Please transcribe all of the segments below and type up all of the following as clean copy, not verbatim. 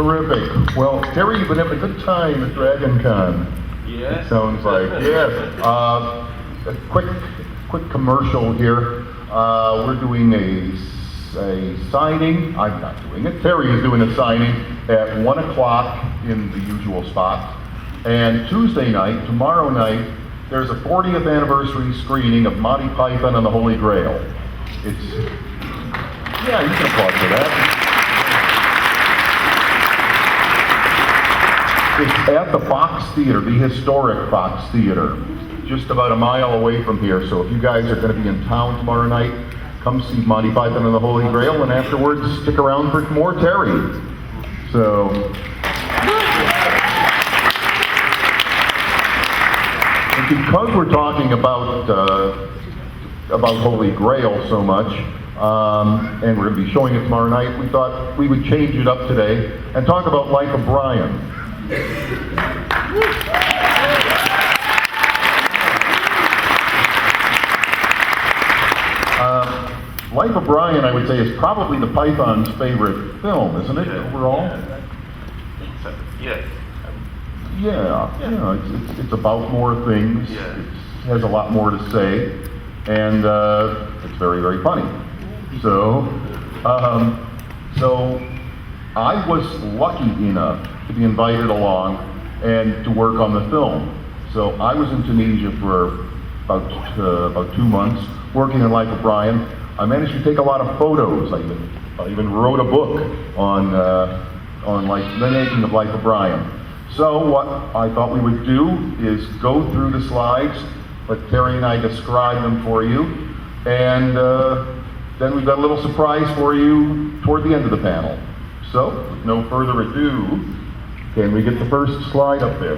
Terrific. Well, Terry, you've been having a good time at Dragon Con. Yeah. It sounds like, yes. A quick commercial here. We're doing a signing. I'm not doing it. Terry is doing a signing at 1 o'clock in the usual spot. And Tuesday night, tomorrow night, there's a 40th anniversary screening of Monty Python and the Holy Grail. Yeah, you can applaud for that. It's at the Fox Theater, the historic Fox Theater, just about a mile away from here. So if you guys are going to be in town tomorrow night, come see Monty Python and the Holy Grail, and afterwards stick around for more Terry. So, and because we're talking about Holy Grail so much, and we're going to be showing it tomorrow night, we thought we would change it up today and talk about Life of Brian. Life of Brian, I would say, is probably the Python's favorite film, isn't it, overall? Yes. Yeah, it's about more things. Yeah. It has a lot more to say, and it's very, very funny. So I was lucky enough to be invited along and to work on the film. So I was in Tunisia for about 2 months working on Life of Brian. I managed to take a lot of photos. I even wrote a book on like the making of Life of Brian. So what I thought we would do is go through the slides, let Terry and I describe them for you, and then we've got a little surprise for you toward the end of the panel. So, with no further ado, can we get the first slide up there?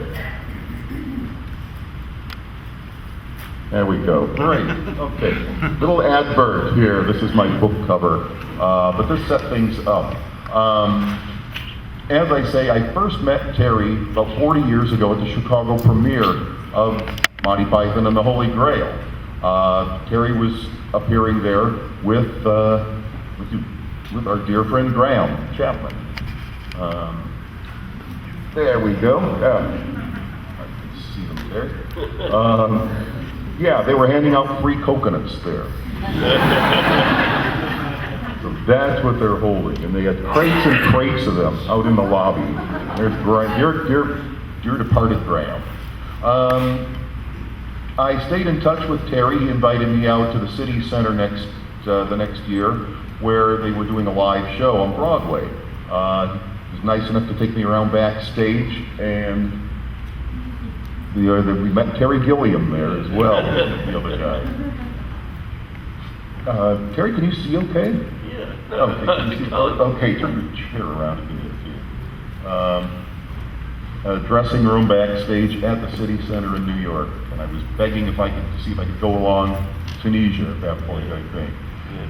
There we go. Great. Okay. Little advert here. This is my book cover, but this set things up. As I say, I first met Terry about 40 years ago at the Chicago premiere of Monty Python and the Holy Grail. Terry was appearing there with our dear friend Graham Chapman. There we go. I can see them there. Yeah, they were handing out free coconuts there. So that's what they're holding, and they had crates and crates of them out in the lobby. There's Graham, your departed Graham. I stayed in touch with Terry. He invited me out to the City Center the next year, where they were doing a live show on Broadway. He was nice enough to take me around backstage, and we met Terry Gilliam there as well, the other guy. Terry, can you see okay? Yeah. Okay, can you see? Okay, turn your chair around if you need to. Dressing room backstage at the City Center in New York, and I was begging to see if I could go along Tunisia at that point, I think. Yeah.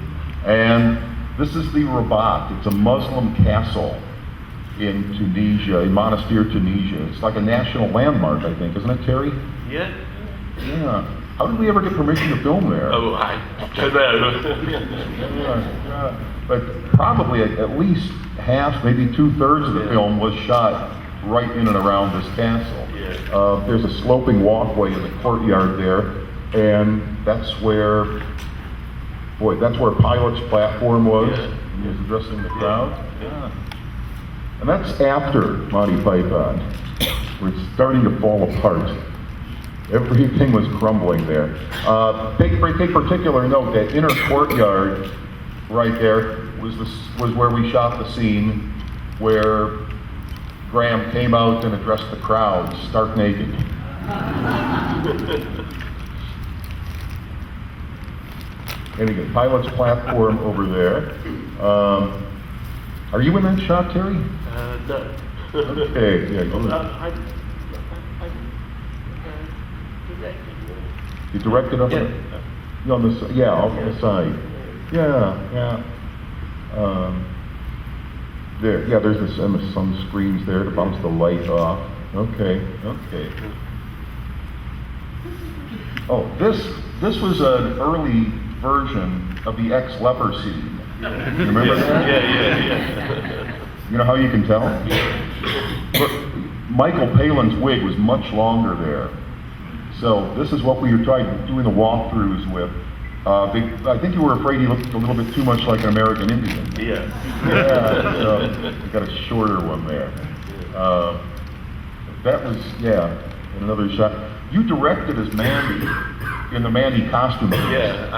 And this is the Rabat. It's a Muslim castle in Tunisia, in Monastir, Tunisia. It's like a national landmark, I think, isn't it, Terry? Yeah. Yeah. How did we ever get permission to film there? Oh, I don't know. Yeah. But probably at least half, maybe 2/3 of the film was shot right in and around this castle. Yeah. There's a sloping walkway in the courtyard there, and that's where Pilate's platform was. Yeah. He was addressing the crowd. Yeah. And that's after Monty Python. We're starting to fall apart. Everything was crumbling there. Take particular note that inner courtyard right there was where we shot the scene where Graham came out and addressed the crowd, stark naked. And again, Pilate's platform over there. Are you in that shot, Terry? No. Okay, yeah, good. You directed up on the side. Yeah. There's some screens there to bounce the light off. Okay. Oh, this was an early version of the ex-leper scene. You remember that? Yeah. You know how you can tell? Look, Michael Palin's wig was much longer there. So this is what we were trying doing the walkthroughs with. I think you were afraid he looked a little bit too much like an American Indian. Yeah. Yeah, so we got a shorter one there. That was, yeah, another shot. You directed as Mandy in the Mandy costume. Yeah,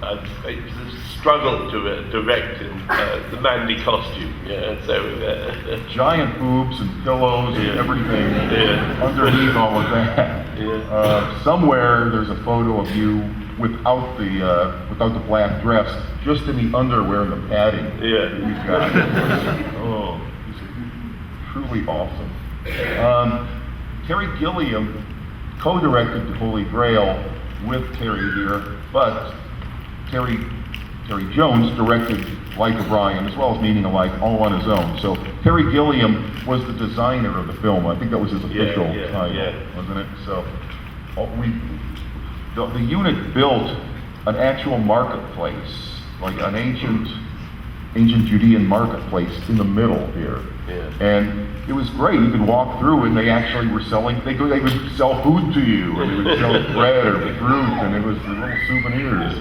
I struggled to direct in the Mandy costume. Yeah, so Giant boobs and pillows and everything underneath all of that. Yeah. Somewhere there's a photo of you without the black dress, just in the underwear and the padding. Yeah. That you've got. Oh, it's truly awesome. Terry Gilliam co-directed The Holy Grail with Terry here, but Terry Jones directed Like a Brian, as well as Meaning of Life, all on his own. So Terry Gilliam was the designer of the film. I think that was his official title, wasn't it? So the unit built an actual marketplace, like an ancient Judean marketplace in the middle here. Yeah. And it was great. You could walk through and they actually were selling, they would sell food to you, and they would sell bread or fruit, and it was the little souvenirs.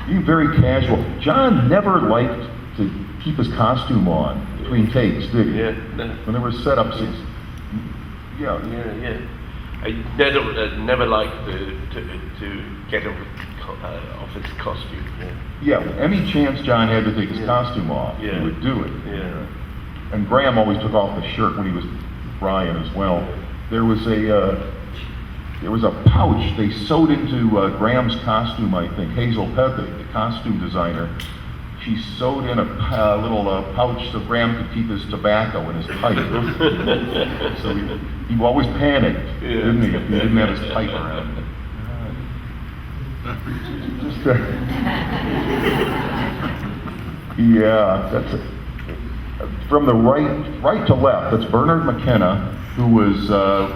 You very casual. John never liked to keep his costume on between takes, did he? Yeah. No. When there were setups, yeah. I never liked to get off his costume. Yeah, any chance John had to take his costume off, he would do it. Yeah. And Graham always took off the shirt when he was Brian as well. There was a pouch they sewed into Graham's costume, I think. Hazel Pethick, the costume designer, she sewed in a little pouch so Graham could keep his tobacco in his pipe. So he always panicked, didn't he, if he didn't have his pipe around him. Just, yeah, that's it. From the right to left, that's Bernard McKenna, who was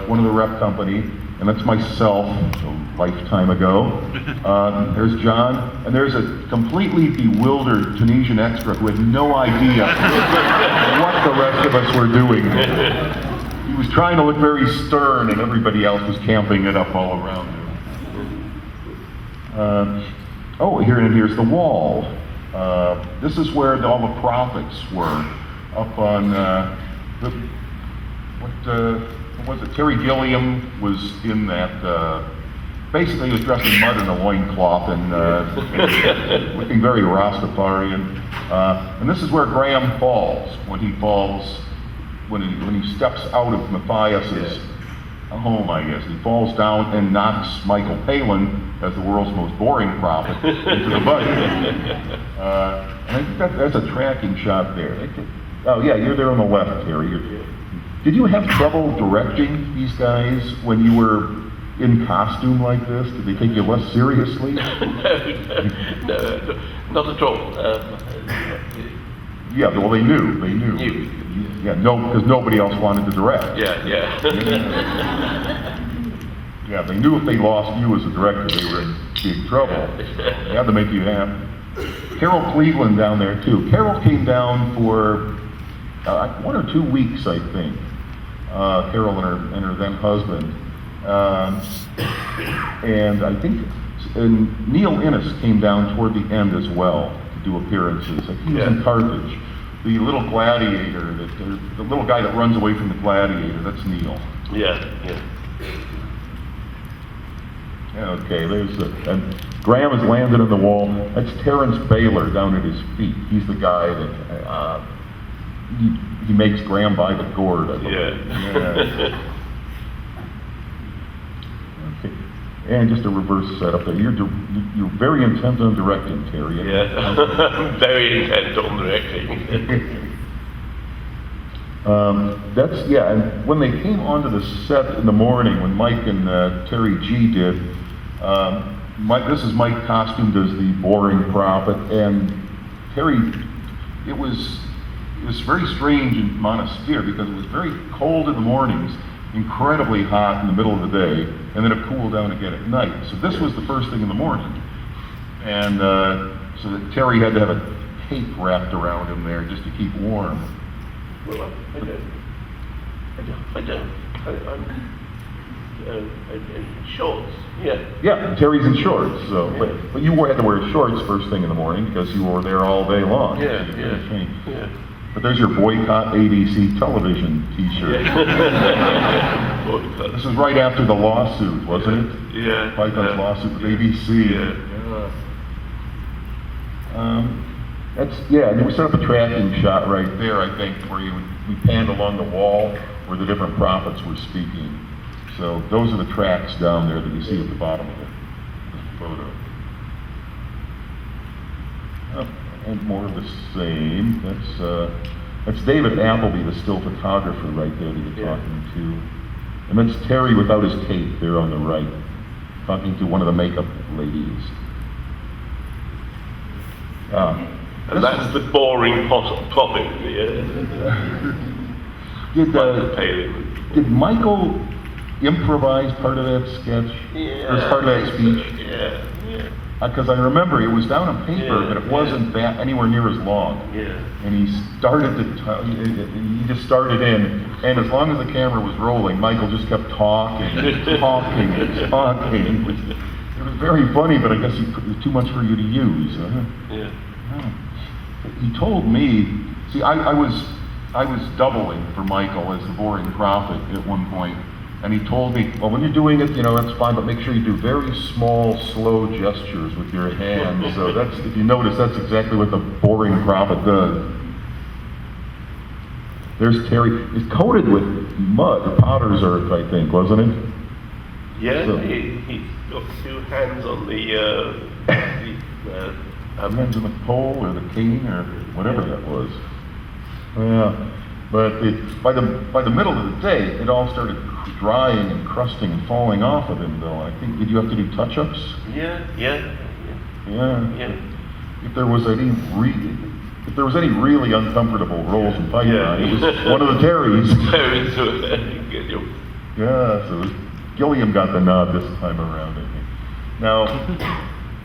one of the rep company, and that's myself a lifetime ago. There's John, and there's a completely bewildered Tunisian extra who had no idea what the rest of us were doing. He was trying to look very stern, and everybody else was camping it up all around him. Here's the wall. This is where all the prophets were, up on what was it? Terry Gilliam was in that. Basically, he was dressed in mud and a loincloth and looking very Rastafarian. And this is where Graham falls when he steps out of Matthias's home, I guess. He falls down and knocks Michael Palin, as the world's most boring prophet, into the mud. And I think that's a tracking shot there. Oh yeah, you're there on the left, Terry. Did you have trouble directing these guys when you were in costume like this? Did they take you less seriously? No, not at all. Yeah, well, they knew. Yeah, no, because nobody else wanted to direct. Yeah. Yeah, they knew if they lost you as a director, they were in big trouble. They had to make you happy. Carol Cleveland down there too. Carol came down for 1 or 2 weeks, I think. Carol and her then husband. And I think Neil Innes came down toward the end as well to do appearances. I think he was in Carthage. The little gladiator, the little guy that runs away from the gladiator, that's Neil. Yeah. Okay, and Graham has landed on the wall. That's Terrence Baylor down at his feet. He's the guy that he makes Graham buy the gourd, I believe. Yeah. Okay. And just a reverse setup there. You're very intent on directing, Terry. Yeah, very intent on directing. And when they came onto the set in the morning, when Mike and Terry G did, this is Mike costumed as the boring prophet, and Terry, it was very strange in Monastir because it was very cold in the mornings, incredibly hot in the middle of the day, and then it cooled down again at night. So this was the first thing in the morning. And so that Terry had to have a tape wrapped around him there just to keep warm. Well, I don't. I'm in shorts. Yeah. Yeah, Terry's in shorts. So, but you had to wear shorts first thing in the morning because you were there all day long. Yeah. But there's your boycott ABC television T-shirt. Boycott. This was right after the lawsuit, wasn't it? Yeah. Python's lawsuit with ABC. And we set up a tracking shot right there, I think, where we panned along the wall where the different prophets were speaking. So those are the tracks down there that you see at the bottom of the photo. And more of the same. That's David Appleby, the still photographer, right there that you're talking to. And that's Terry without his tape there on the right, talking to one of the makeup ladies. And that's the boring topic. Did Michael improvise part of that sketch? Yeah. Or part of that speech? Yeah. Because I remember it was down on paper, but it wasn't that anywhere near as long. Yeah. And he started he just started in, and as long as the camera was rolling, Michael just kept talking. It was very funny, but I guess it was too much for you to use. Yeah. He told me, see, I was doubling for Michael as the boring prophet at one point, and he told me, well, when you're doing it, that's fine, but make sure you do very small, slow gestures with your hands. So if you notice, that's exactly what the boring prophet does. There's Terry. It's coated with mud, potter's earth, I think, wasn't it? Yeah, so, he's got two hands on the hands on the pole or the cane or whatever that was. Yeah, but by the middle of the day, it all started drying and crusting and falling off of him, though. I think, did you have to do touch-ups? Yeah. If there was any really uncomfortable roles in Python, it was one of the Terrys. Yeah, so Gilliam got the nod this time around, I think. Now,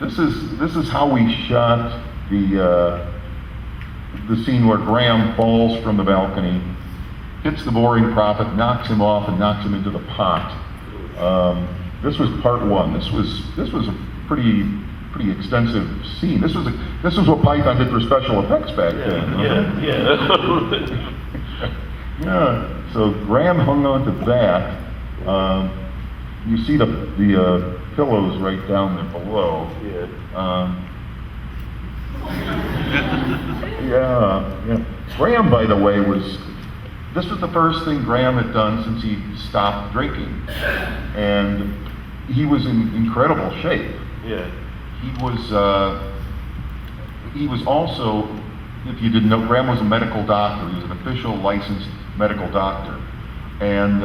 this is how we shot the scene where Graham falls from the balcony, hits the boring prophet, knocks him off, and knocks him into the pot. This was part one. This was a pretty extensive scene. This was what Python did for special effects back then. Yeah. So Graham hung on to that. You see the pillows right down there below. Graham, by the way, this was the first thing Graham had done since he stopped drinking, and he was in incredible shape. Yeah. He was also, if you didn't know, Graham was a medical doctor. He was an official licensed medical doctor, and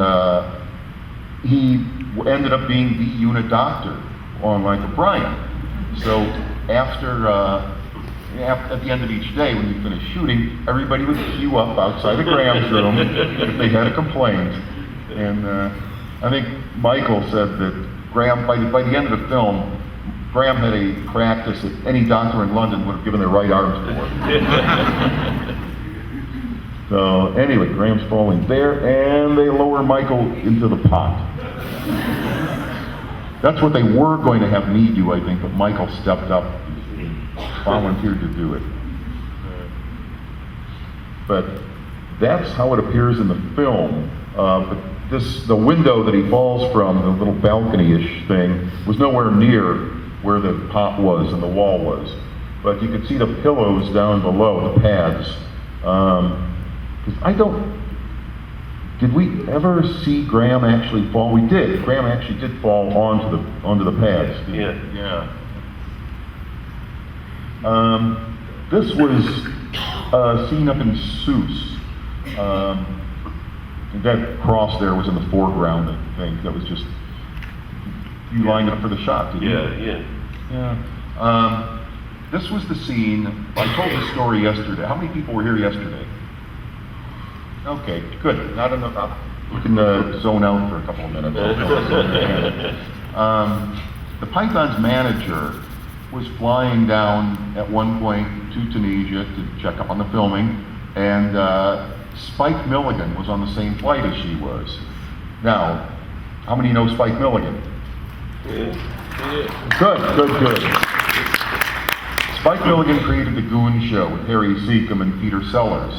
he ended up being the unit doctor on Life of Brian. So at the end of each day, when you finished shooting, everybody would queue up outside of Graham's room if they had a complaint. And I think Michael said that Graham, by the end of the film, Graham had a practice that any doctor in London would have given their right arms for. So anyway, Graham's falling there, and they lower Michael into the pot. That's what they were going to have me do, I think, but Michael stepped up, volunteered to do it. But that's how it appears in the film. But the window that he falls from, the little balcony-ish thing, was nowhere near where the pot was and the wall was. But you could see the pillows down below, the pads. Did we ever see Graham actually fall? We did. Graham actually did fall onto the pads. Yeah. This was a scene up in Seuss. That cross there was in the foreground, I think. That was just you lined up for the shot, didn't you? Yeah. This was the scene. I told the story yesterday. How many people were here yesterday? Okay, good. Not enough. We can zone out for a couple of minutes. The Python's manager was flying down at one point to Tunisia to check up on the filming, and Spike Milligan was on the same flight as she was. Now, how many know Spike Milligan? Yeah. Good. Spike Milligan created the Goon Show with Harry Seacombe and Peter Sellers.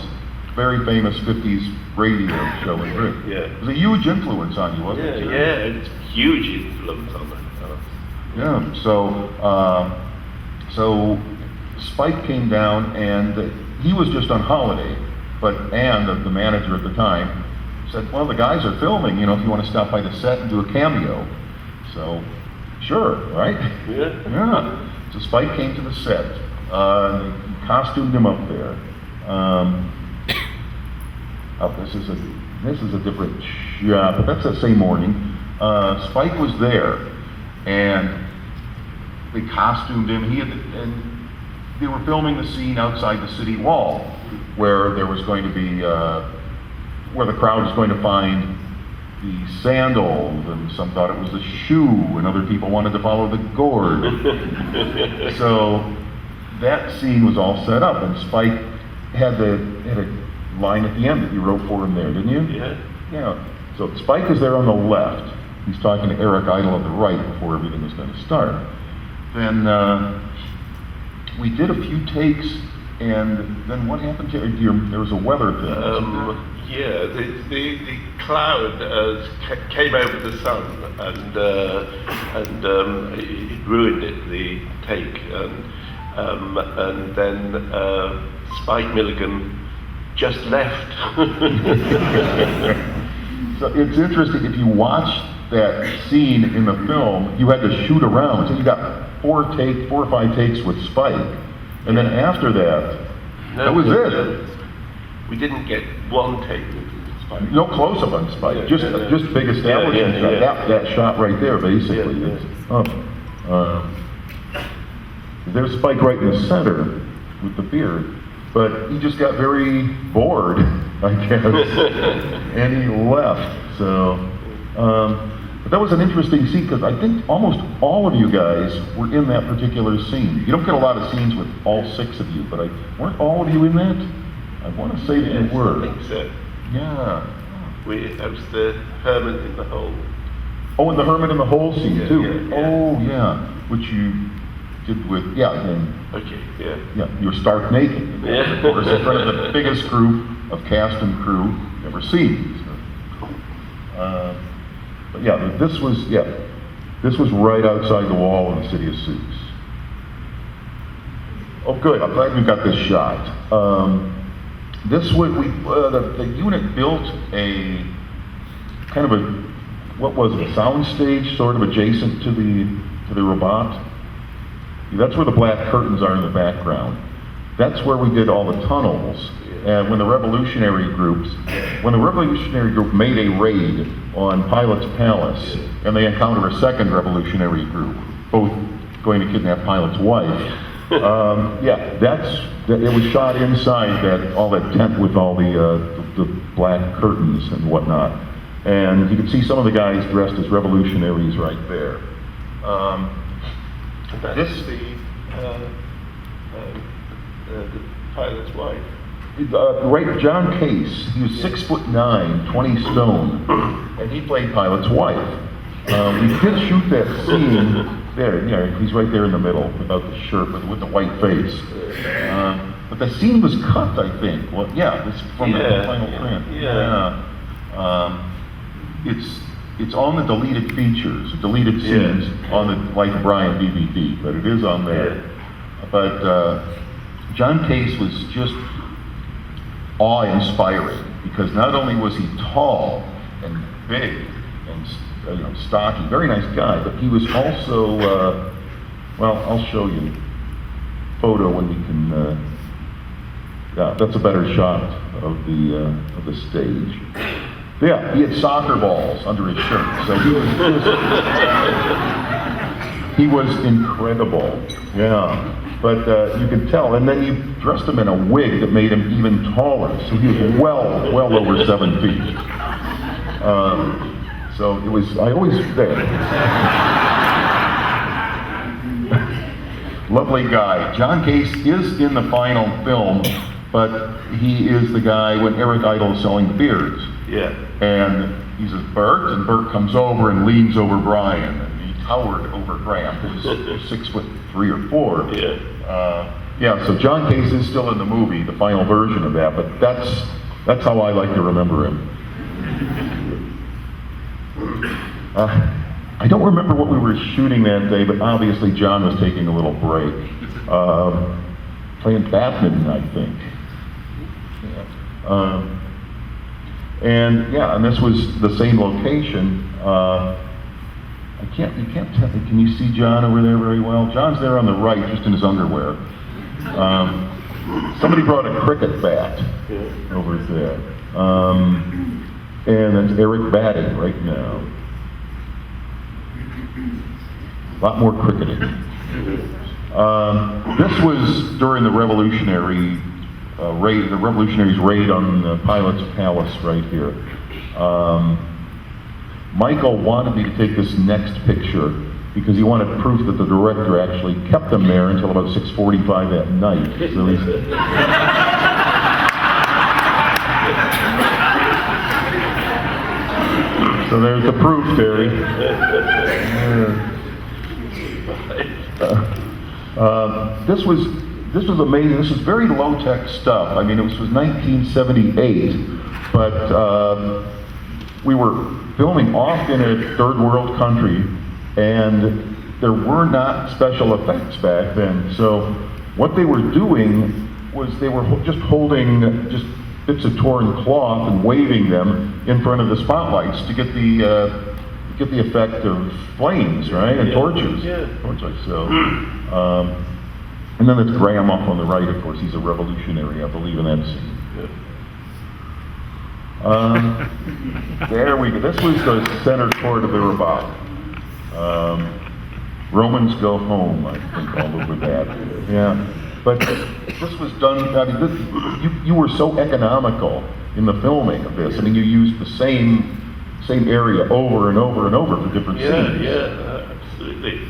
Very famous 50s radio show in Britain. Yeah. It was a huge influence on you, wasn't it? Yeah, it's huge influence on it. Yeah, so Spike came down, and he was just on holiday, but Ann, the manager at the time, said, well, the guys are filming, if you want to stop by the set and do a cameo. So, sure, right? Yeah. So Spike came to the set, costumed him up there. This is a different shot, but that's that same morning. Spike was there, and they costumed him. And they were filming the scene outside the city wall, where there was going to be, where the crowd was going to find the sandals, and some thought it was a shoe, and other people wanted to follow the gourd. So that scene was all set up, and Spike had a line at the end that you wrote for him there, didn't you? Yeah. So Spike is there on the left. He's talking to Eric Idle on the right before everything was going to start. Then we did a few takes, and then what happened to there was a weather thing. Yeah, the cloud came over the sun, and it ruined the take, and then Spike Milligan just left. So it's interesting, if you watch that scene in the film, you had to shoot around. So you got 4 or 5 takes with Spike, and then after that, that was it. We didn't get one take with Spike. No close-up on Spike, just big establishment shot. That shot right there, basically. There's Spike right in the center with the beard, but he just got very bored, I guess, and he left. So, but that was an interesting scene, because I think almost all of you guys were in that particular scene. You don't get a lot of scenes with all 6 of you, but weren't all of you in that? I want to say that you were. I think so. Yeah. That was the Hermit in the Hole. Oh, and the Hermit in the Hole scene too. Yeah. Oh, yeah. Which you did with, and you were stark naked, of course, in front of the biggest group of cast and crew ever seen. So, but this was right outside the wall in the City of Suits. Oh, good. I'm glad we got this shot. This was the unit built a kind of a, what was it, a sound stage sort of adjacent to the robot. That's where the black curtains are in the background. That's where we did all the tunnels. And when the Revolutionary Group made a raid on Pilate's Palace, and they encounter a second Revolutionary Group, both going to kidnap Pilate's wife. It was shot inside all that tent with all the black curtains and whatnot. And you can see some of the guys dressed as revolutionaries right there. That's the pilot's wife. Right, John Case. He was 6'9", 20 stone, and he played Pilate's wife. We did shoot that scene there. He's right there in the middle without the shirt, but with the white face. But the scene was cut, I think. Well, this from the final print. It's on the deleted features, deleted scenes on the Life of Brian DVD, but it is on there. But John Case was just awe-inspiring, because not only was he tall and big and stocky, very nice guy, but he was also I'll show you a photo when we can. That's a better shot of the stage. Yeah, he had soccer balls under his shirt, so he was incredible. Yeah, but you can tell. And then you dressed him in a wig that made him even taller, so he was well over 7 feet. So lovely guy. John Case is in the final film, but he is the guy when Eric Idle's selling the beers. Yeah. And he says, Bert, and Bert comes over and leans over Brian, and he towered over Graham, who's 6'3" or 4. Yeah. Yeah, so John Case is still in the movie, the final version of that, but that's how I like to remember him. I don't remember what we were shooting that day, but obviously John was taking a little break. Playing badminton, I think. Yeah. And this was the same location. You can't tell, can you see John over there very well? John's there on the right, just in his underwear. Somebody brought a cricket bat over there. And that's Eric batting right now. A lot more cricketing. This was during the Revolutionary raid, the Revolutionaries' raid on the Pilot's Palace right here. Michael wanted me to take this next picture because he wanted proof that the director actually kept them there until about 6:45 at night. So he's so there's the proof, Terry. This was amazing. This was very low-tech stuff. I mean, it was 1978, but we were filming off in a third world country, and there were not special effects back then. So what they were doing was they were just holding just bits of torn cloth and waving them in front of the spotlights to get the effect of flames, right, and torches. Yeah. Torches. So, and then it's Graham off on the right. Of course, he's a revolutionary, I believe, in that scene. There we go. This was the center court of the Rabat. Romans go home, I think, all over that. Yeah, but this was done. I mean, you were so economical in the filming of this. I mean, you used the same area over and over and over for different scenes. Yeah, absolutely.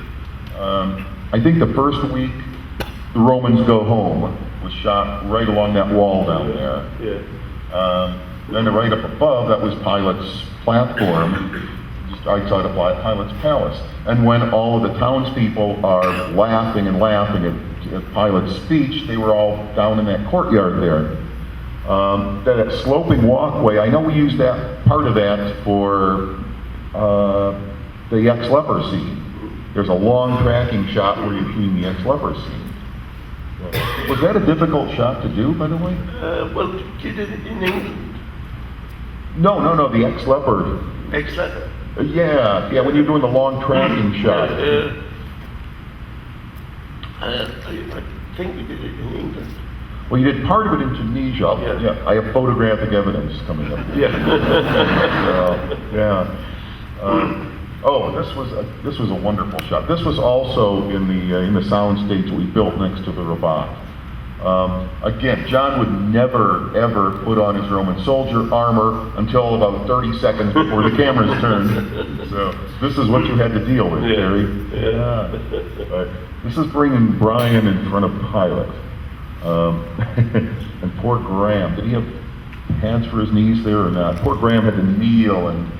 I think the first week, The Romans Go Home was shot right along that wall down there. Yeah. Then right up above, that was Pilate's platform, just outside of Pilate's palace. And when all of the townspeople are laughing and laughing at Pilate's speech, they were all down in that courtyard there. That sloping walkway, I know we used that part of that for the ex-leper scene. There's a long tracking shot where you're shooting the ex-leper scene. Was that a difficult shot to do, by the way? Well, you did it in England. No, the ex-leper. Ex-leper? Yeah, when you're doing the long tracking shot. I think we did it in England. Well, you did part of it in Tunisia. Yeah, I have photographic evidence coming up. Yeah. This was a wonderful shot. This was also in the sound stage we built next to the Rabat. Again, John would never ever put on his Roman soldier armor until about 30 seconds before the cameras turned. So this is what you had to deal with, Terry. Yeah. This is bringing Brian in front of Pilate. And poor Graham, did he have pads for his knees there or not? Poor Graham had to kneel and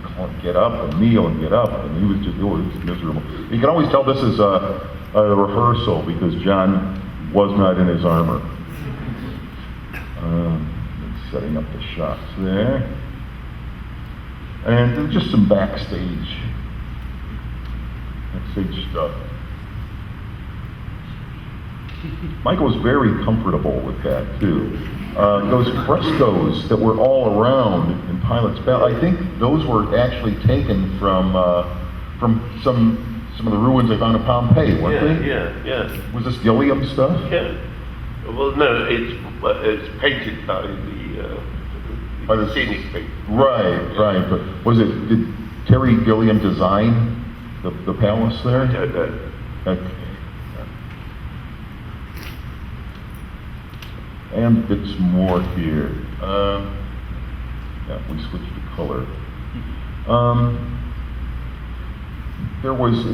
get up and kneel and get up, and he was just miserable. You can always tell this is a rehearsal because John was not in his armor. Setting up the shots there. And just some backstage stuff. Michael was very comfortable with that too. Those frescoes that were all around in Pilate's Palace, I think those were actually taken from some of the ruins they found in Pompeii, weren't they? Yeah. Was this Gilliam stuff? Yeah. Well, no, it's painted by the scenic painter. Right. But did Terry Gilliam design the palace there? I don't know. Okay. And bits more here. We switched to color. there was,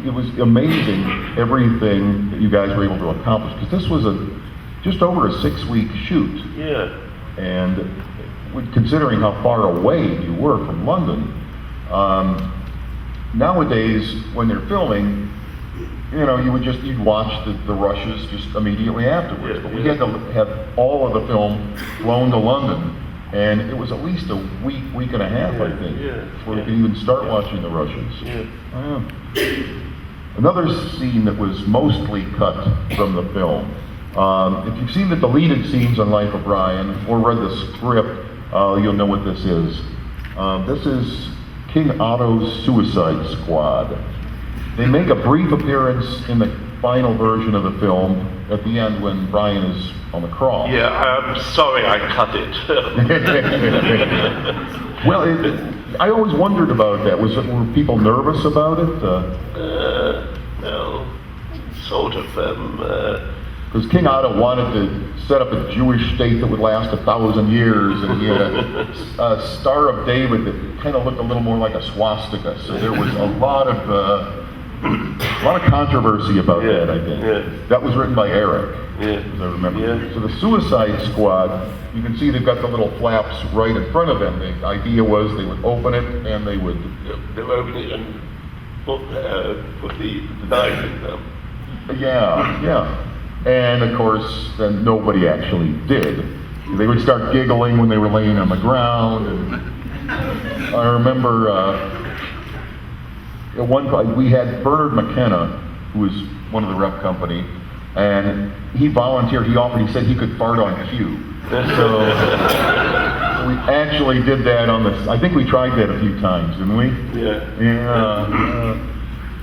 it was amazing everything that you guys were able to accomplish, because this was just over a 6-week shoot. Yeah. And considering how far away you were from London, nowadays when they're filming, you'd watch the rushes just immediately afterwards. But we had to have all of the film flown to London, and it was at least a week and a half, I think, before we could even start watching the rushes. Another scene that was mostly cut from the film. If you've seen the deleted scenes on Life of Brian or read the script, you'll know what this is. This is King Otto's Suicide Squad. They make a brief appearance in the final version of the film at the end when Brian is on the cross. Yeah, I'm sorry I cut it. Well, I always wondered about that. Were people nervous about it? No, sort of. Because King Otto wanted to set up a Jewish state that would last 1,000 years, and he had a Star of David that kind of looked a little more like a swastika. So there was a lot of controversy about that, I think. That was written by Eric, as I remember. So the Suicide Squad, you can see they've got the little flaps right in front of them. The idea was they would open it and they would... They would open it and put the knife in them. Yeah. And of course, then nobody actually did. They would start giggling when they were laying on the ground. And I remember at one point we had Bernard McKenna, who was one of the rep company, and he volunteered. He said he could fart on cue. So we actually did that on the. I think we tried that a few times, didn't we? Yeah.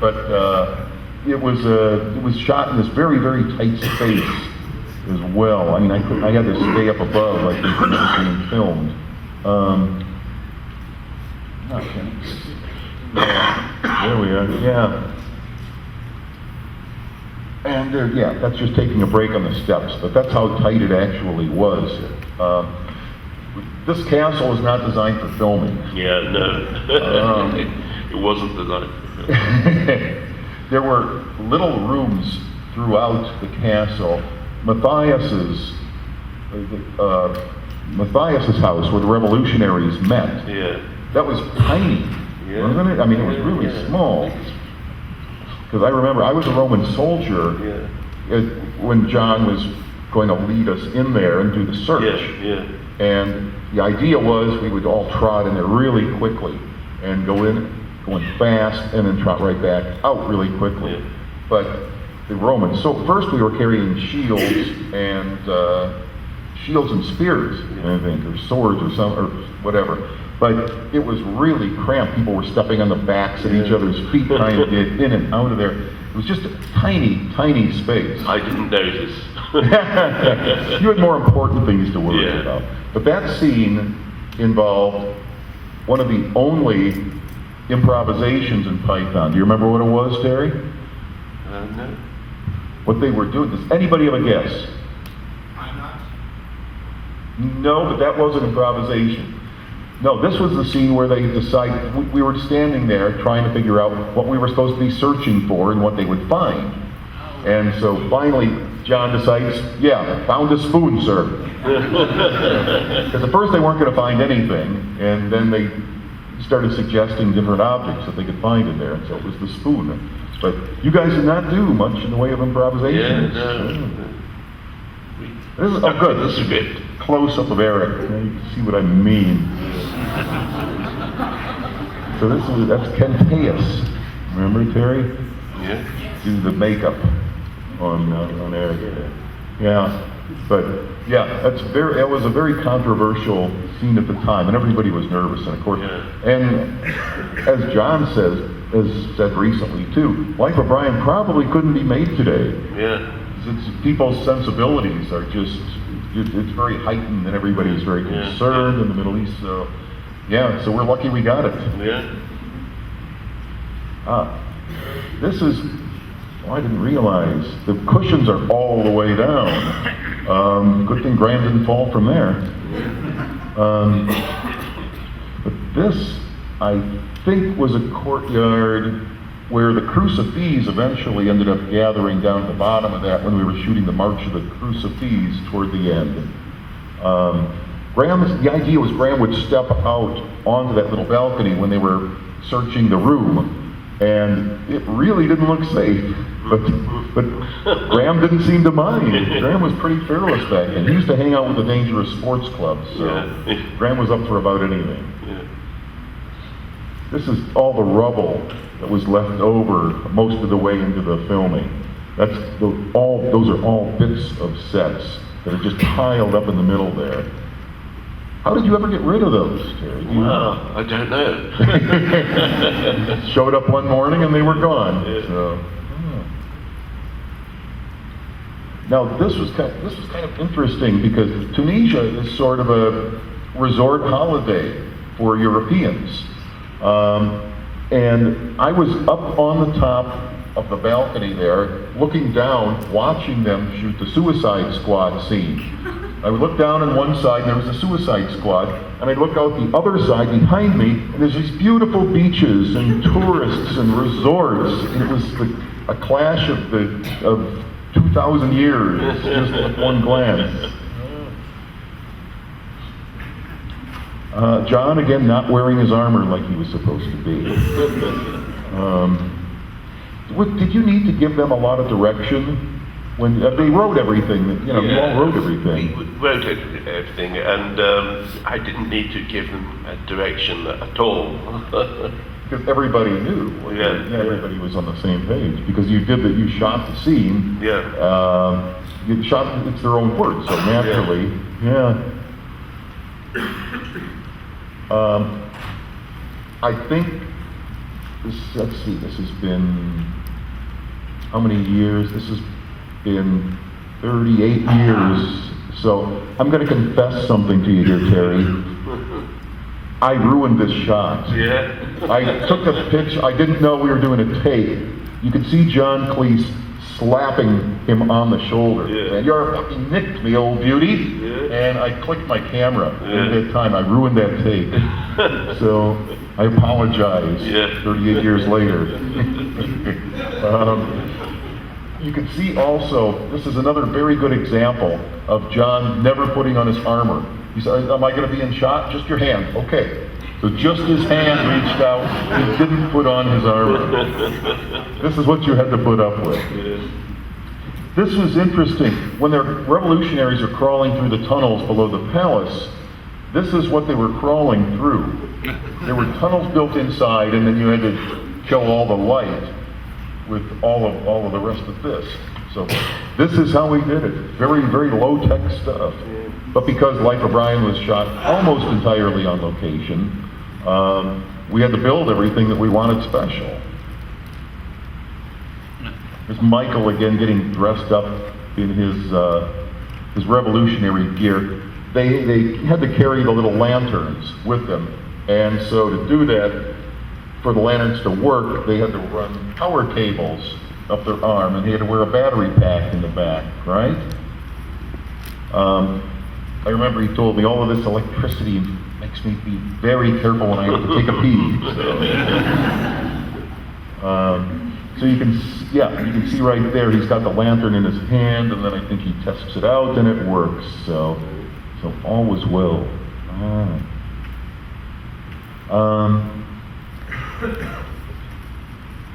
But. It was shot in this very, very tight space as well. I mean, I had to stay up above, like it was being filmed. Okay. There we are. And that's just taking a break on the steps, but that's how tight it actually was. This castle was not designed for filming. No. It wasn't designed for filming. There were little rooms throughout the castle. Matthias's house, where the revolutionaries met. That was tiny, wasn't it? I mean, it was really small. Because I remember I was a Roman soldier when John was going to lead us in there and do the search. And the idea was we would all trot in there really quickly and go in, going fast, and then trot right back out really quickly. But the Romans, so first we were carrying shields and spears, I think, or swords or whatever. But it was really cramped. People were stepping on the backs of each other's feet trying to get in and out of there. It was just a tiny, tiny space. I didn't notice. You had more important things to worry about. But that scene involved one of the only improvisations in Python. Do you remember what it was, Terry? No. What they were doing. Does anybody have a guess? I'm not. No, but that wasn't improvisation. No, this was the scene where they decided, we were standing there trying to figure out what we were supposed to be searching for and what they would find. And so finally, John decides, found a spoon, sir. Because at first they weren't going to find anything, and then they started suggesting different objects that they could find in there, and so it was the spoon. But you guys did not do much in the way of improvisation. This is good. This is a close up of Eric. You can see what I mean. So that's Kenteus. Remember, Terry? Do the makeup on Eric. But that was a very controversial scene at the time, and everybody was nervous, and of course, and as John said recently too, Life of Brian probably couldn't be made today. People's sensibilities are just, it's very heightened, and everybody's very concerned in the Middle East, so we're lucky we got it. This is, I didn't realize, the cushions are all the way down. Good thing Graham didn't fall from there. But this, I think, was a courtyard where the crucifix eventually ended up gathering down at the bottom of that when we were shooting the March of the Crucifix toward the end. The idea was Graham would step out onto that little balcony when they were searching the room, and it really didn't look safe. But Graham didn't seem to mind. Graham was pretty fearless back then. He used to hang out with the dangerous sports clubs, so Graham was up for about anything. This is all the rubble that was left over most of the way into the filming. Those are all bits of sets that are just piled up in the middle there. How did you ever get rid of those, Terry? Well, I don't know. Showed up one morning and they were gone. Yeah. So, Now this was kind of interesting because Tunisia is sort of a resort holiday for Europeans. And I was up on the top of the balcony there, looking down, watching them shoot the Suicide Squad scene. I would look down on one side, and there was the Suicide Squad, and I'd look out the other side behind me, and there's these beautiful beaches and tourists and resorts. And it was a clash of 2,000 years, just at one glance. John, again, not wearing his armor like he was supposed to be. Did you need to give them a lot of direction? When they wrote everything, you all wrote everything. We wrote everything, and I didn't need to give them a direction at all. Because everybody knew. Everybody was on the same page. Because you shot the scene. It's their own words, so naturally, I think, let's see, this has been, how many years? This has been 38 years. So I'm going to confess something to you here, Terry. I ruined this shot. I took a picture. I didn't know we were doing a take. You could see John Cleese slapping him on the shoulder. And you're fucking nicked me, old beauty. And I clicked my camera at that time. I ruined that take. So I apologize 38 years later. You can see also, this is another very good example of John never putting on his armor. He said, am I going to be in shot? Just your hand. Okay. So just his hand reached out. He didn't put on his armor. This is what you had to put up with. This was interesting. When the revolutionaries are crawling through the tunnels below the palace, this is what they were crawling through. There were tunnels built inside, and then you had to kill all the light with all of the rest of this. So this is how we did it. Very, very low-tech stuff. But because Life of Brian was shot almost entirely on location, we had to build everything that we wanted special. There's Michael again getting dressed up in his revolutionary gear. They had to carry the little lanterns with them, and so to do that, for the lanterns to work, they had to run power cables up their arm, and he had to wear a battery pack in the back, right? I remember he told me all of this electricity makes me be very careful when I have to take a pee. So you can see right there, he's got the lantern in his hand, and then I think he tests it out, and it works. So all was well.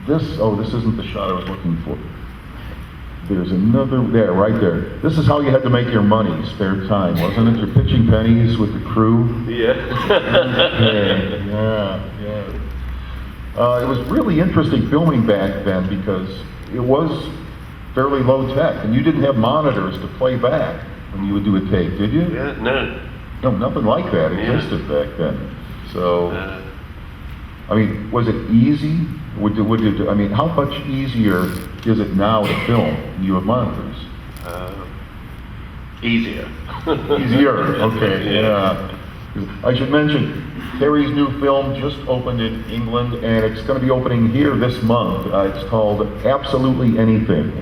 This isn't the shot I was looking for. There's another, there, right there. This is how you had to make your money, spare time, wasn't it? You're pitching pennies with the crew. Yeah. It was really interesting filming back then because it was fairly low tech, and you didn't have monitors to play back when you would do a take, did you? No, nothing like that existed back then. So, I mean, was it easy? How much easier is it now to film when you have monitors? Easier. Easier, okay, I should mention, Terry's new film just opened in England, and it's going to be opening here this month. It's called Absolutely Anything.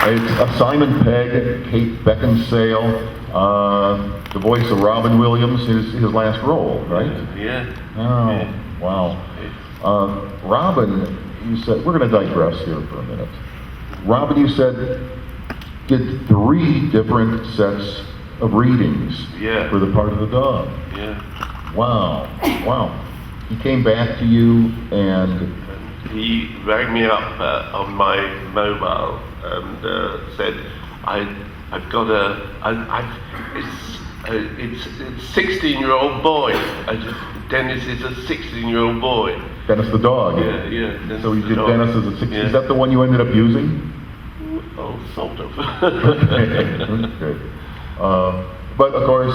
It's Simon Pegg, Kate Beckinsale, the voice of Robin Williams, his last role, right? Yeah. Oh, Yeah. wow. Robin, you said, we're going to digress here for a minute. Robin, you said, did 3 different sets of readings for the part of the dog. Yeah. Wow, wow. He came back to you and... He rang me up on my mobile and said, I've got it's a 16-year-old boy. Dennis is a 16-year-old boy. Dennis the dog. Yeah, yeah. Dennis So you the did dog. Dennis as a 16. Yeah. Is that the one you ended up using? Oh, sort of. Okay. But of course,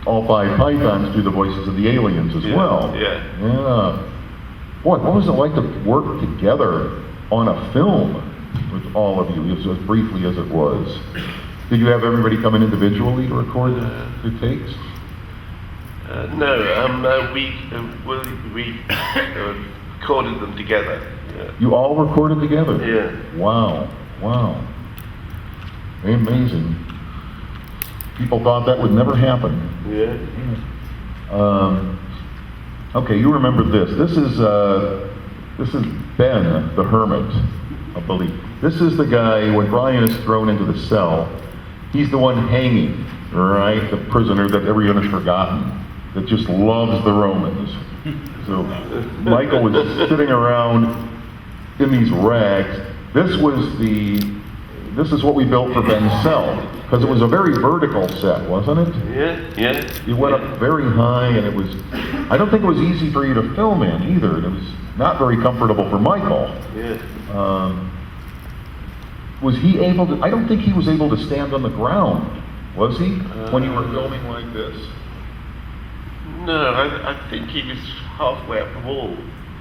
all 5 Pythons do the voices of the aliens as well. Yeah. Yeah. Boy, what was it like to work together on a film with all of you, as briefly as it was? Did you have everybody come in individually to record the takes? No, we recorded them together. Yeah. You all recorded together? Yeah. Wow, wow. Amazing. People thought that would never happen. Yeah. Okay, you remember this. This is Ben the Hermit, I believe. This is the guy, when Brian is thrown into the cell, he's the one hanging, right? The prisoner that everyone has forgotten, that just loves the Romans. So Michael was sitting around in these rags. This is what we built for Ben's cell, because it was a very vertical set, wasn't it? Yeah, yeah. You went up very high, and I don't think it was easy for you to film in either. It was not very comfortable for Michael. Yeah. Was he able to, I don't think he was able to stand on the ground, was he, when you were filming like this? No, I think he was halfway up the wall.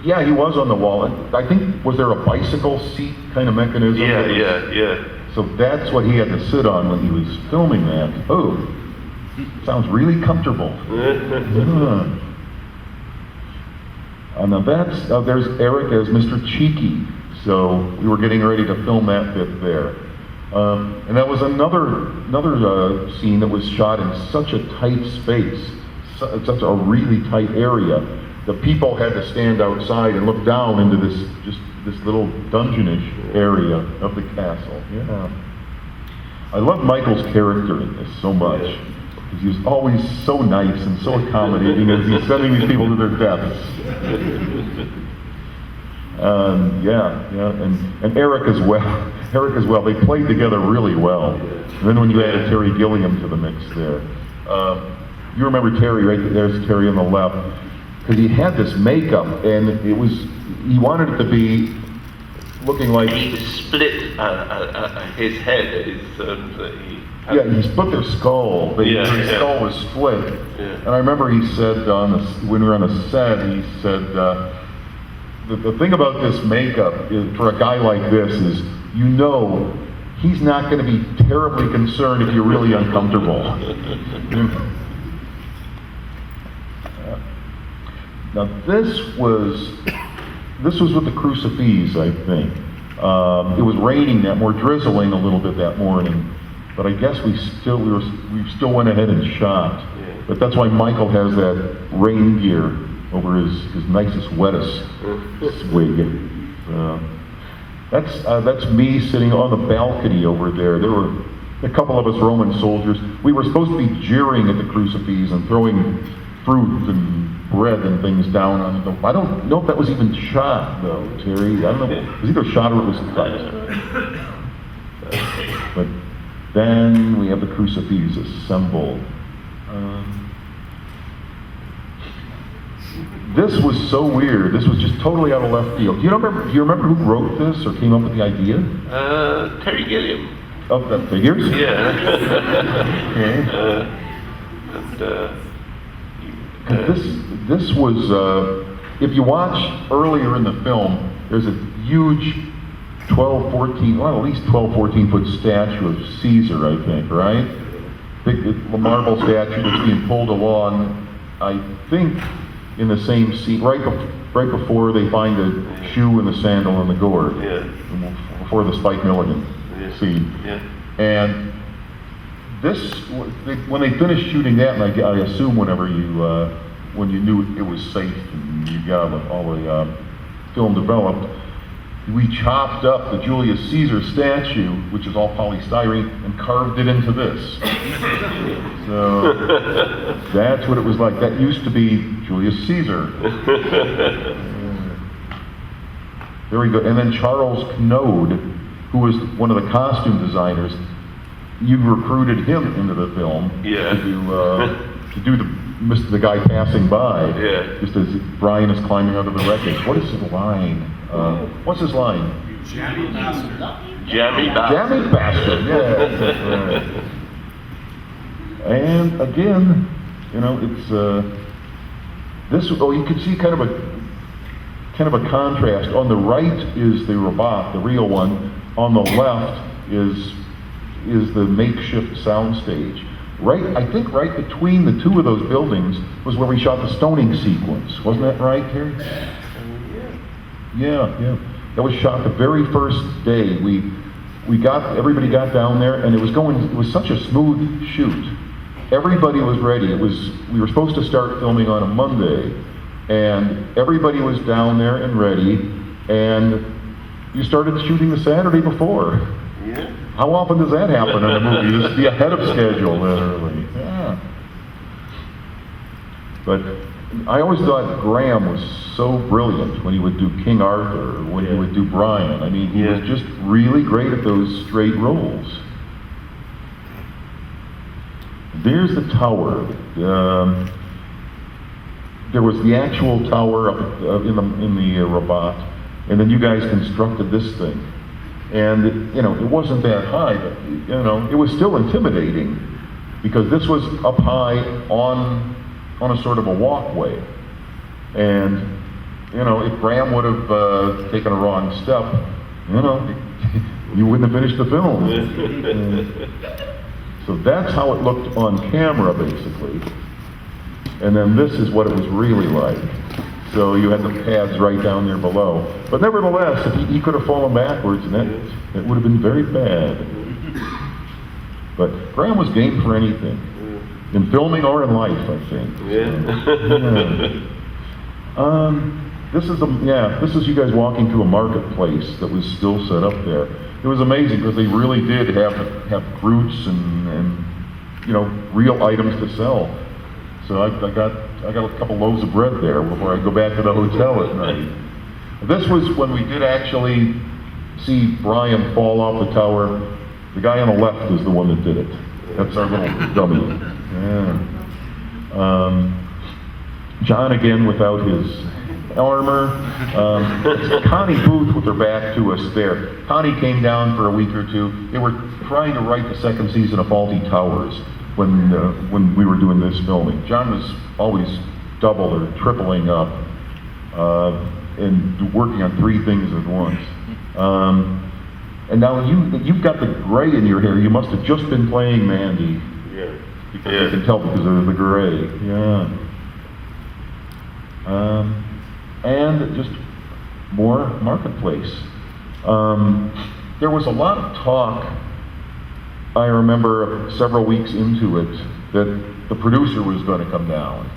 Yeah, he was on the wall. And I think, was there a bicycle seat kind of mechanism? Yeah. So that's what he had to sit on when he was filming that. Oh, sounds really comfortable. And now there's Eric as Mr. Cheeky. So we were getting ready to film that bit there. And that was another scene that was shot in such a tight space, such a really tight area. The people had to stand outside and look down into this little dungeonish area of the castle. Yeah. I love Michael's character in this so much. Because he was always so nice and so accommodating as he's sending these people to their deaths. And Eric as well. They played together really well. And then when you added Terry Gilliam to the mix there. You remember Terry, right? There's Terry on the left. Because he had this makeup, and he wanted it to be looking like... He split his head. He split their skull. His skull was split. Yeah. And I remember he said, when we were on the set, he said, the thing about this makeup for a guy like this is, he's not going to be terribly concerned if you're really uncomfortable. Now this was with the crucifix, I think. It was raining drizzling a little bit that morning, but I guess we still went ahead and shot. Yeah. But that's why Michael has that rain gear over his nicest, wettest wig. That's me sitting on the balcony over there. There were a couple of us Roman soldiers. We were supposed to be jeering at the crucifix and throwing fruit and bread and things down on them. I don't know if that was even shot, though, Terry. I don't know. It was either shot or it was cut. But then we have the crucifix assembled. This was so weird. This was just totally out of left field. Do you remember who wrote this or came up with the idea? Terry Gilliam. Of the figures? Yeah. Okay. This was, if you watch earlier in the film, there's a huge 12, 14 foot statue of Caesar, I think, right? Big marble statue that's being pulled along, I think, in the same scene, right before they find the shoe and the sandal and the gourd. Yeah. Before the Spike Milligan. Yeah. scene. Yeah. And this, when they finished shooting that, and I assume whenever when you knew it was safe and you got all the film developed, we chopped up the Julius Caesar statue, which is all polystyrene, and carved it into this. So that's what it was like. That used to be Julius Caesar. Very good. And then Charles Knode, who was one of the costume designers, you recruited him into the film to do the guy passing by, just as Brian is climbing out of the wreckage. What is his line? What's his line? Jammy bastard. Jammy bastard. Jammy bastard. Yeah. And again, it's this. Oh, you can see kind of a contrast. On the right is the robot, the real one. On the left is the makeshift soundstage. I think right between the two of those buildings was where we shot the stoning sequence. Wasn't that right, Terry? Yeah. That was shot the very first day. Everybody got down there, and it was such a smooth shoot. Everybody was ready. We were supposed to start filming on a Monday, and everybody was down there and ready, and you started shooting the Saturday before. Yeah. How often does that happen in a movie? Just be ahead of schedule, literally. Yeah. But I always thought Graham was so brilliant when he would do King Arthur, when he would do Brian. I mean, he was just really great at those straight roles. There's the tower. There was the actual tower in the robot, and then you guys constructed this thing. And it wasn't that high, but it was still intimidating because this was up high on a sort of a walkway. And if Graham would have taken a wrong step, you wouldn't have finished the film. So that's how it looked on camera, basically. And then this is what it was really like. So you had the pads right down there below. But nevertheless, if he could have fallen backwards, and that would have been very bad. But Graham was game for anything, in filming or in life, I think. This is you guys walking through a marketplace that was still set up there. It was amazing because they really did have fruits and real items to sell. So I got a couple loaves of bread there before I go back to the hotel at night. This was when we did actually see Brian fall off the tower. The guy on the left is the one that did it. That's our little dummy. Yeah. John again without his armor. Connie Booth with her back to us there. Connie came down for a week or two. They were trying to write the second season of Faulty Towers when we were doing this filming. John was always double or tripling up and working on three things at once. And now you've got the gray in your hair. You must have just been playing Mandy. Yeah. Because I can tell because of the gray. Yeah. And just more marketplace. There was a lot of talk, I remember several weeks into it, that the producer was going to come down.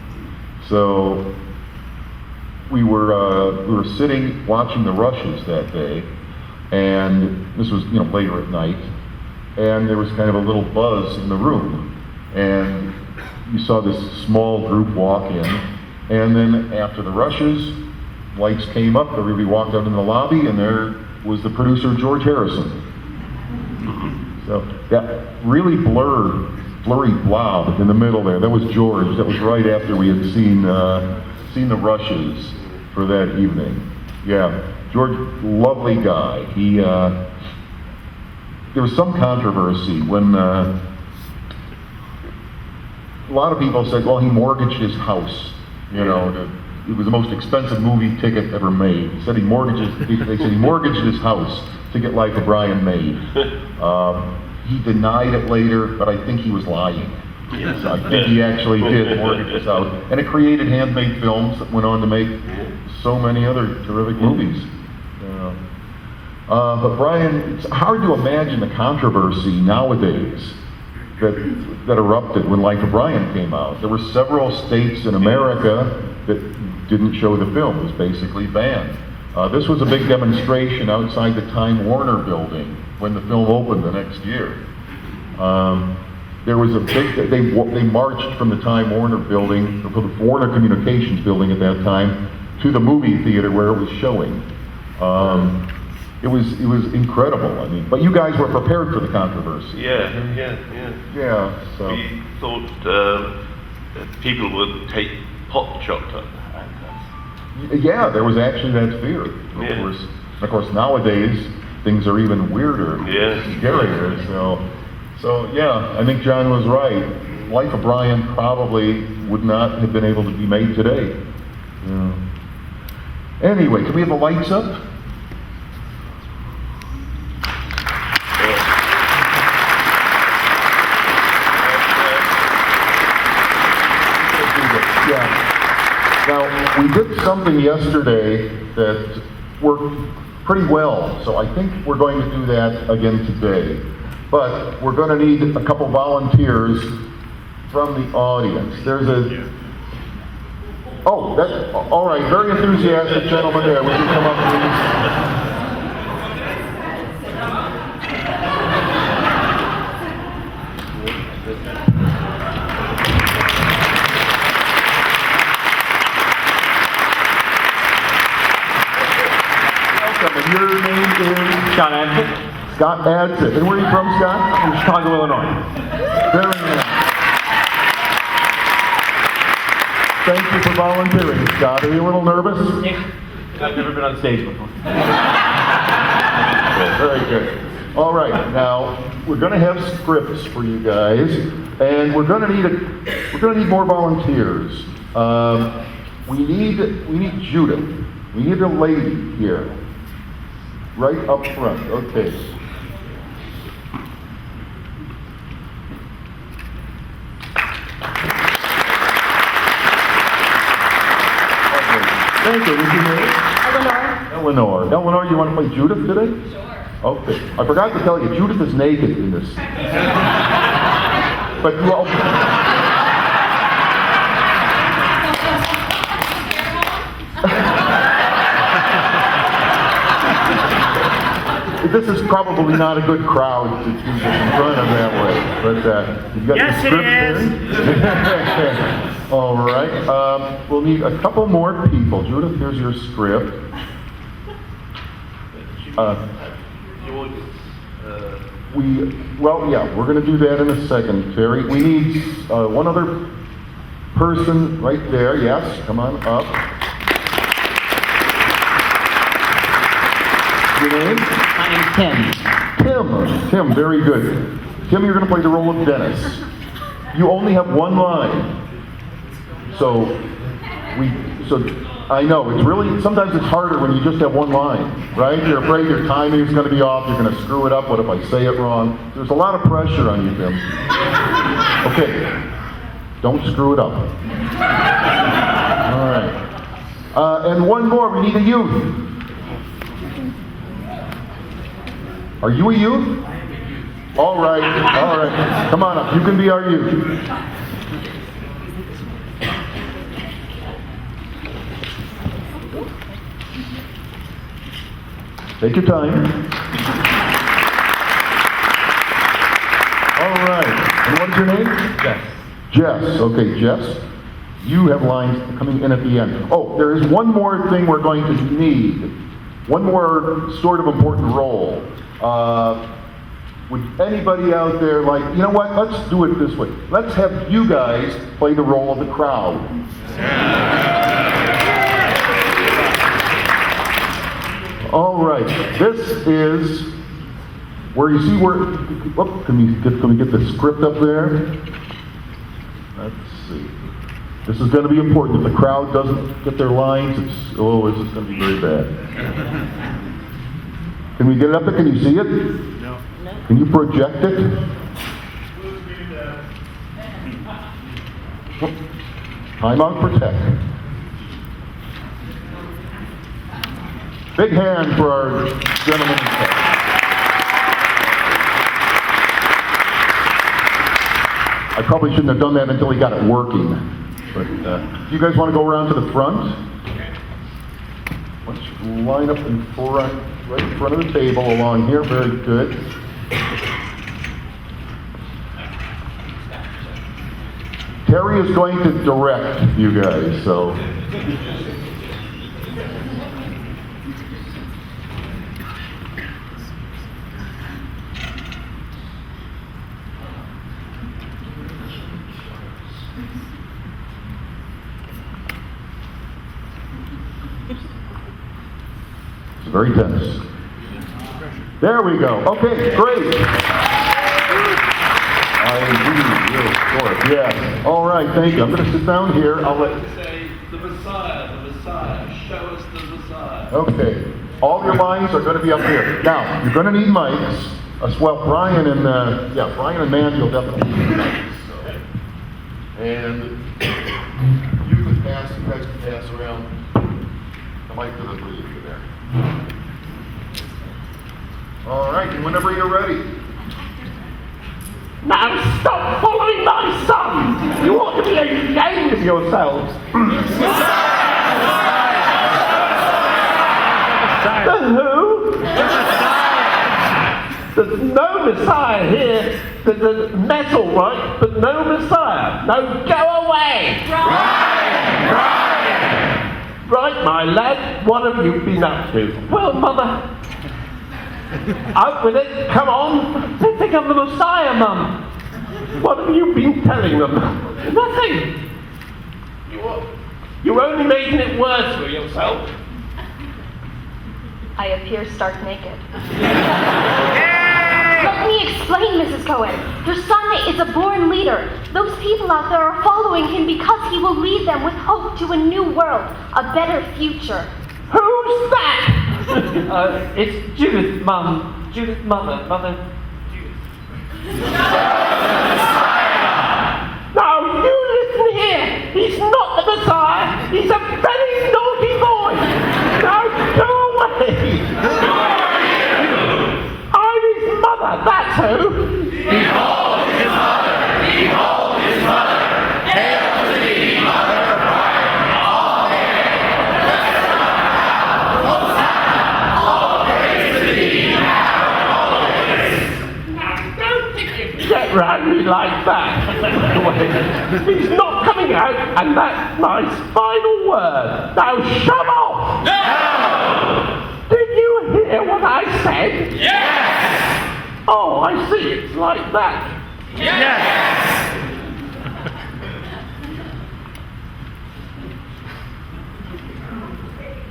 So we were sitting watching the rushes that day, and this was later at night, and there was kind of a little buzz in the room, and you saw this small group walk in, and then after the rushes, lights came up, everybody walked out in the lobby, and there was the producer, George Harrison. So that really blurry blob in the middle there, that was George. That was right after we had seen the rushes for that evening. Yeah, George, lovely guy. There was some controversy when a lot of people said, well, he mortgaged his house, it was the most expensive movie ticket ever made. They said he mortgaged his house to get Life of Brian made. He denied it later, but I think he was lying. Yes. I think he actually did mortgage his house. And it created Handmade Films that went on to make so many other terrific movies. But Brian, it's hard to imagine the controversy nowadays that erupted when Life of Brian came out. There were several states in America that didn't show the film. It was basically banned. This was a big demonstration outside the Time Warner building when the film opened the next year. There was a big, they marched from the Time Warner building, or the Warner Communications building at that time, to the movie theater where it was showing. It was incredible. I mean, but you guys were prepared for the controversy. Yeah. So We thought people would take pot shots at us. yeah, there was actually that fear. Yeah. Of course, nowadays things are even weirder, Yeah. scarier. So yeah, I think John was right. Life of Brian probably would not have been able to be made today. Yeah. Anyway, can we have the lights up? Yeah. Now, we did something yesterday that worked pretty well, so I think we're going to do that again today. But we're going to need a couple volunteers from the audience. There's a... Oh, that's... All right, very enthusiastic gentleman there. Would you come up, please? Your name is Scott Adkins. Scott Adkins. And where are you from, Scott? From Chicago, Illinois. Very nice. Thank you for volunteering, Scott. Are you a little nervous? I've never been on stage before. Very good. All right, now we're going to have scripts for you guys, and we're going to need more volunteers. We need Judith. We need a lady here. Right up front, okay. Okay. Thank you. What's your name? Eleanor. Eleanor, you want to play Judith today? Sure. Okay. I forgot to tell you, Judith is naked in this. But you all... This is probably not a good crowd to do this in front of that way, but you got Yes, the it script there? All right, we'll need a couple more people. Judith, here's your script. We're going to do that in a second, Terry. We need one other person right there. Yes, come on up. Your name? My name's Tim. Tim, very good. Tim, you're going to play the role of Dennis. You only have one line. So I know, it's really, sometimes it's harder when you just have one line, right? You're afraid your timing is going to be off, you're going to screw it up, what if I say it wrong? There's a lot of pressure on you, Tim. Okay, don't screw it up. All right. And one more, we need a youth. Are you a youth? All right. Come on up. You can be our youth. Take your time. All right. And what is your name? Yes. Jess. Okay, Jess. You have lines coming in at the end. Oh, there is one more thing we're going to need. One more sort of important role. Would anybody out there like, you know what, let's do it this way. Let's have you guys play the role of the crowd. All right, this is where you see where, oh, can we get the script up there? Let's see. This is going to be important. If the crowd doesn't get their lines, this is going to be very bad. Can we get it up there? Can you see it? No. Can you project it? Time out for tech. Big hand for our gentleman. I probably shouldn't have done that until he got it working. But you guys want to go around to the front? Let's line up in front, right in front of the table along here. Very good. Terry is going to direct you guys, so. It's very tense. There we go. Okay, great. I agree, real short. Yes. All right, thank you. I'm going to sit down here. I'll let. Say the Messiah, show us the Messiah. Okay. All your lines are going to be up here. Now, you're going to need mics. As well, Brian and Mandy will definitely need mics. So. And you guys can pass around the mic to the three of you there. All right, and whenever you're ready. Now stop following my son! You ought to be ashamed of yourselves! The who? There's no Messiah here. There's metal, right? But no Messiah. No, go away! Right, my lad, what have you been up to? Well, Mother, out with it, come on. They think I'm the Messiah, Mum. What have you been telling them? Nothing. You're only making it worse for yourself. I appear stark naked. Let me explain, Mrs. Cohen. Your son is a born leader. Those people out there are following him because he will lead them with hope to a new world, a better future. Who's that? It's Judith, Mum. Judith, Mother. Judith. Now you listen here. He's not the Messiah. He's a very naughty boy. Now go away. I'm his mother. That's who. Behold his mother. Behold his mother. Hail to thee, mother of fire. All hail. All praise to thee now always. Now don't think you can get round me like that. He's not coming out, and that's my final word. Now shut off. No! Did you hear what I said? Yes! Oh, I see. It's like that. Yes!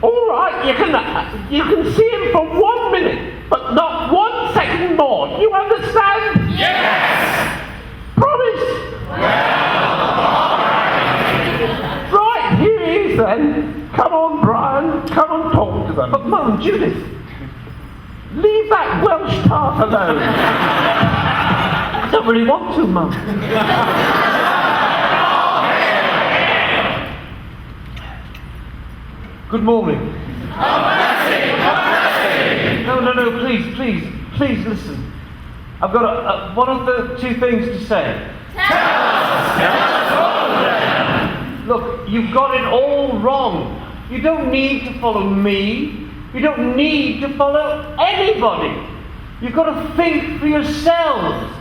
All right, you can see him for 1 minute, but not 1 second more. You understand? Yes! Promise? Right, here he is then. Come on, Brian. Come and talk to them. But Mum, Judith, leave that Welsh tart alone. I don't really want to, Mum. Good morning. No, please listen. I've got one of the two things to say. Tell us all of them. Look, you've got it all wrong. You don't need to follow me. You don't need to follow anybody. You've got to think for yourselves.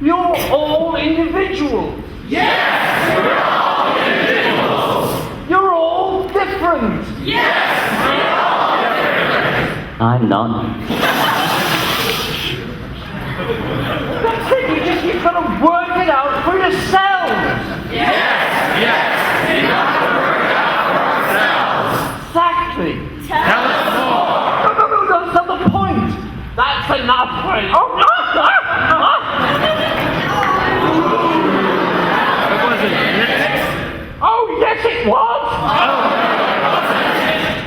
You're all individuals. Yes, we're all individuals. You're all different. Yes, we're all different. I'm not. That's it. You've got to work it out for yourselves. Yes, we have to work it out for ourselves. Exactly. Tell us more. No, that's not the point. That's enough for it. Oh, yes, it was.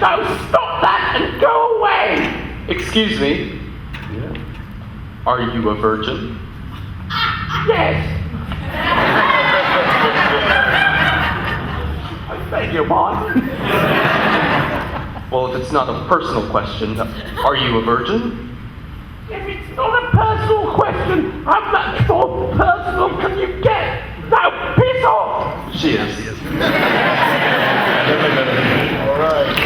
Now stop that and go away. Excuse me. Are you a virgin? Yes. I beg your pardon. Well, if it's not a personal question, are you a virgin? If it's not a personal question, how much more personal can you get? Now, piss off! She is. All right.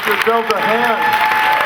Give yourselves a hand.